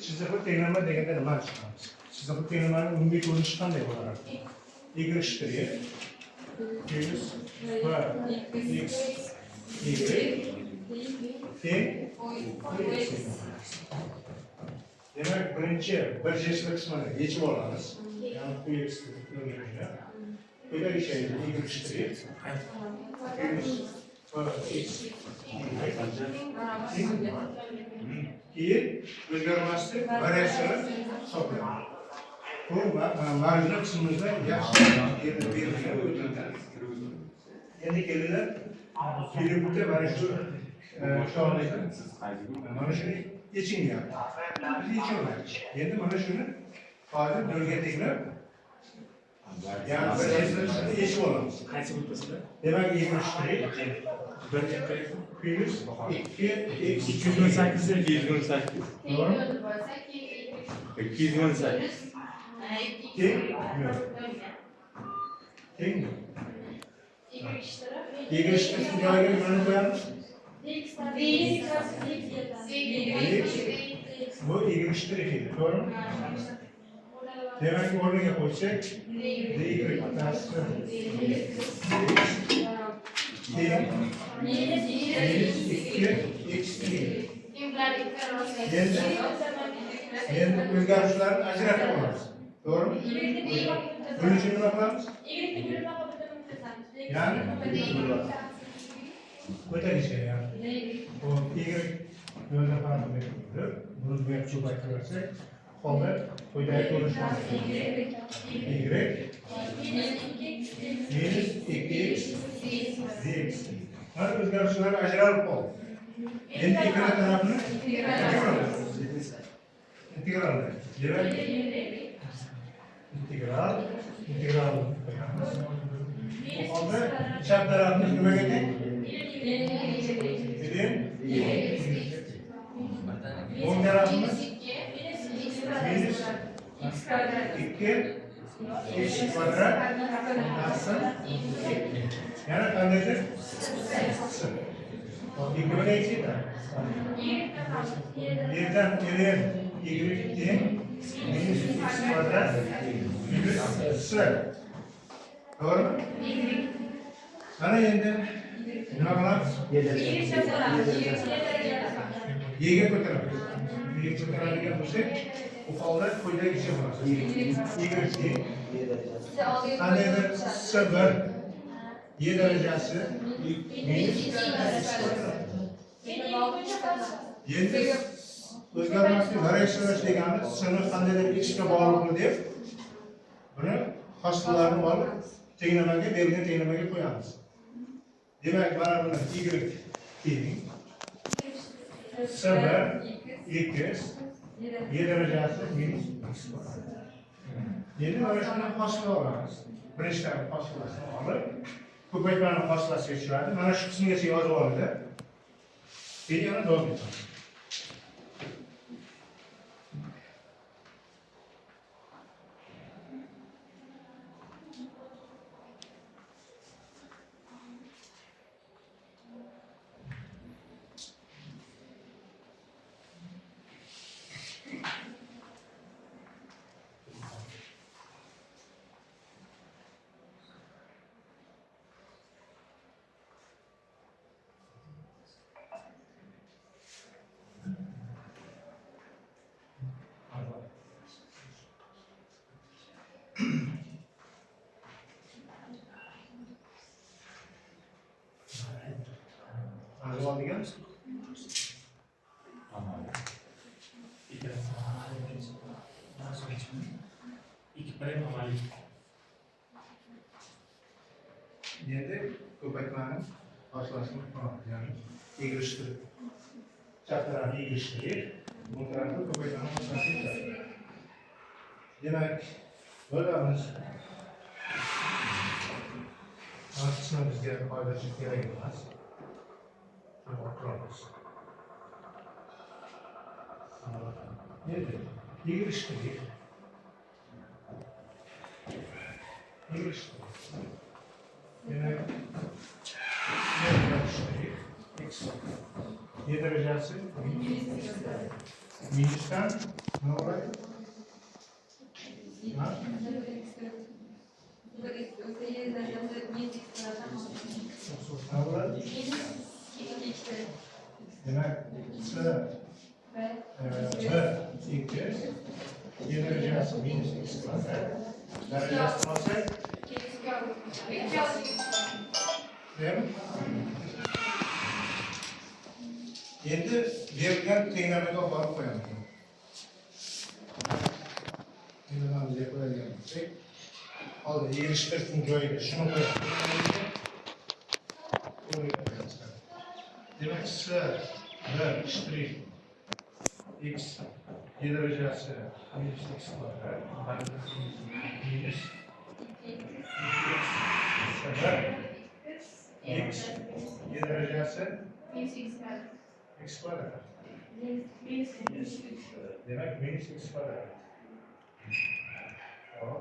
Chiziqli tenglama deganda nimani chiqamiz? Chiziqli tenglamaning umumiy ko'rinishi qanday bo'lardi? Y shtrix plus v x y teng demak birinchi bir jinsli qismini yechib olamiz. Ya'ni q x quyidagi shayni y shtrix plus v x keyin o'zgarmaslik variatsiyani hisoblaymiz. Bu mavjud qismimizda yaxshi yerda berilgan o'tilgan. Endi kelinglar filipda mana shu shog'likni mana shuni yechinyapti. Biz yechamiz. Endi mana shuni hozir nolga teglab yani bir jinsni yechib olamiz. Qaysi grupasida? Demak, y shtrix plus 2x 218 218. Doğru. 218. Teng mi? Y shtrix'in joyiga nimani qo'yamiz? Bu y shtrix edi, to'g'rimi? Demak, o'rniga qo'ysak, dy pasti teng minus 2x endi o'zgarishlarni ajratib olamiz. To'g'rimi? Buning uchun nima qilamiz? Ya'ni o'tag'ichga ya'ni. Bu y yo'lda farqini ko'rib, buni bu yoqqa ko'paytirsak, holda quyidagi ko'rinishlar y minus 2x dx. Mana o'zgarishlar ajralib qoldi. Endi ikkala tarafni integral. Demak, integral qo'yamiz. Bu holda chap tarafni nimaga teng? O'ng tarafimiz minus 2x kvadrat nasl yana qandaydir ikkiga ekita yerdan kelgan y teng minus x kvadrat minus s to'g'rimi? Mana endi nima qilamiz? Y'ga ko'taramiz. Y'ga ko'taradigan bo'lsak, bu holda quyidagicha bo'ladi. Y teng qandaydir s1 y darajasi minus x kvadrat. Endi o'zgarmaslik variatsiyalash degani s'ni qandaydir x ga bog'liqli deb buni hosillarni olib tenglamaga berilgan tenglamaga qo'yamiz. Demak, mana buni y teng s1 x y darajasi minus x kvadrat. Endi mana shuni hosilga olamiz. Birinchi taraf hosilasini olib, ko'paytmani hosilasiga tushiradi. Mana shu qismgacha yozib oldi. Keyin yana davom etamiz. Oladigan ikki prim amaliy. endi ko'paytmani hosilashini qilamiz. Ya'ni y shtrix chap tarafni y shtrix, bu tarafni ko'paytmani hosilasiga tushadi. Demak, bo'lamiz. Mana qismi bizga foydasi kerak emas. Endi y shtrix demak y darajasi minusdan nima bo'ladi? Ha? Nima bo'ladi? Demak, s b 2 y darajasi minus x kvadrat darajasi olsak, değil mi? Endi berilgan tenglarga olib qo'yamiz. Endi bizga qo'yadigan bo'lsak, hozir yig'ishtirishning joyiga shuni qo'yamiz. Demak, s b shtrix x y darajasi minus x kvadrat minus x y darajasi x kvadrat. Demak, minus x kvadrat. Hop.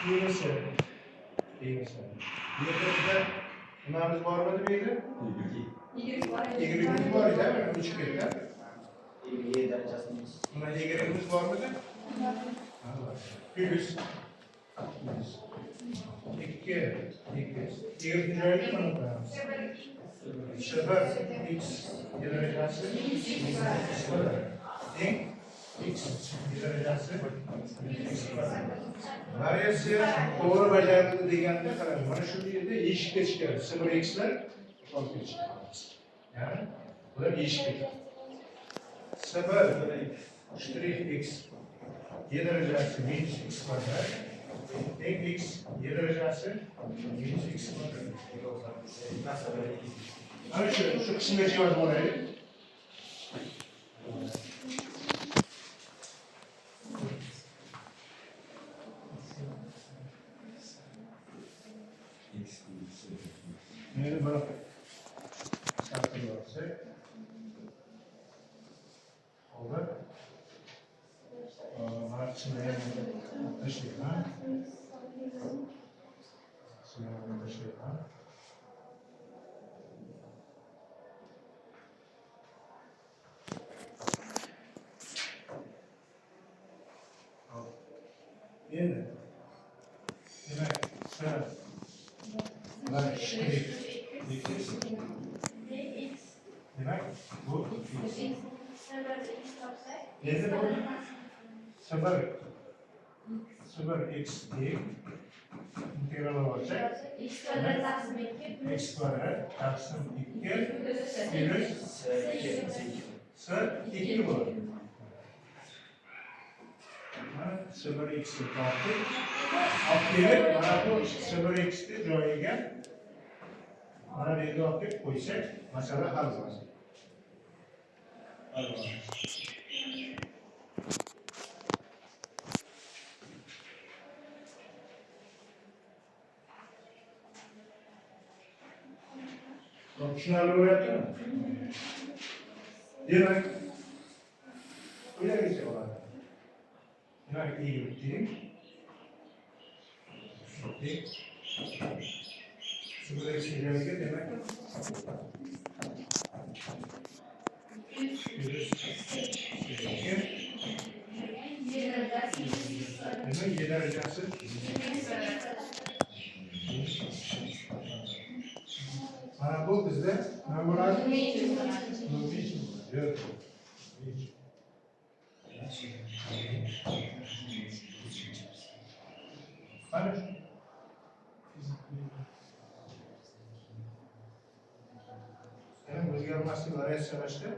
Minus yerda nimamiz bormi demaydi? Yigirimiz bor edi, mana uch ketdi. Y darajasi Buna yigirimiz bormidi? Plus 2 yigirma joyiga mana qo'yamiz. 0 x y darajasi x kvadrat. Teng x y darajasi x kvadrat. Variasiya to'g'ri bajarildi deganda qarang, mana shu yerda eshikka chiqadi. 0 xlar olib chiqamiz. Ya'ni bular eshikka. 0 shtrix x y darajasi minus x kvadrat teng x y darajasi minus x kvadrat. Ana shu qismga javob olaylik. Meni bir sarfini olsak, oldu. Mana qismga ham tashlayman. Qismga tashlayman. Endi demak, mana shtrix x demak bu x. Endi bu 0 x teng integral olacak. X kvadrat taqsim 2 plus s 2 bo'ladi. Mana 0 x tortib olib kelib, mana bu 0 x ni joyiga mana bu yerga olib kelib qo'ysak, masala hal bo'ladi. Tushunarli bo'lyaptimi? Demak, ulargacha bo'ladi. Demak, teng. Sıfır eksi ileride demek. Demek 7 derecesi. Bana bu bizde ne var? Evet. Hani? Yani o'zgarmaslik variatsiyalashda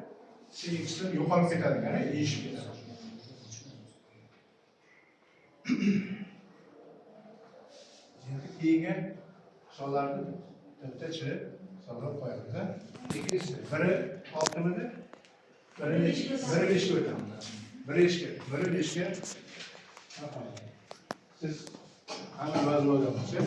CX'lar yo'qolib ketadi, ya'ni değişib ketadi. Endi keyin hisoblarni bitta chirib hisoblab qo'yamiz. Ikkinchisi, biri 6 midi? Biri 5 ga o'tamiz. Biri 5 ga. Siz hamma yozib olgansiz.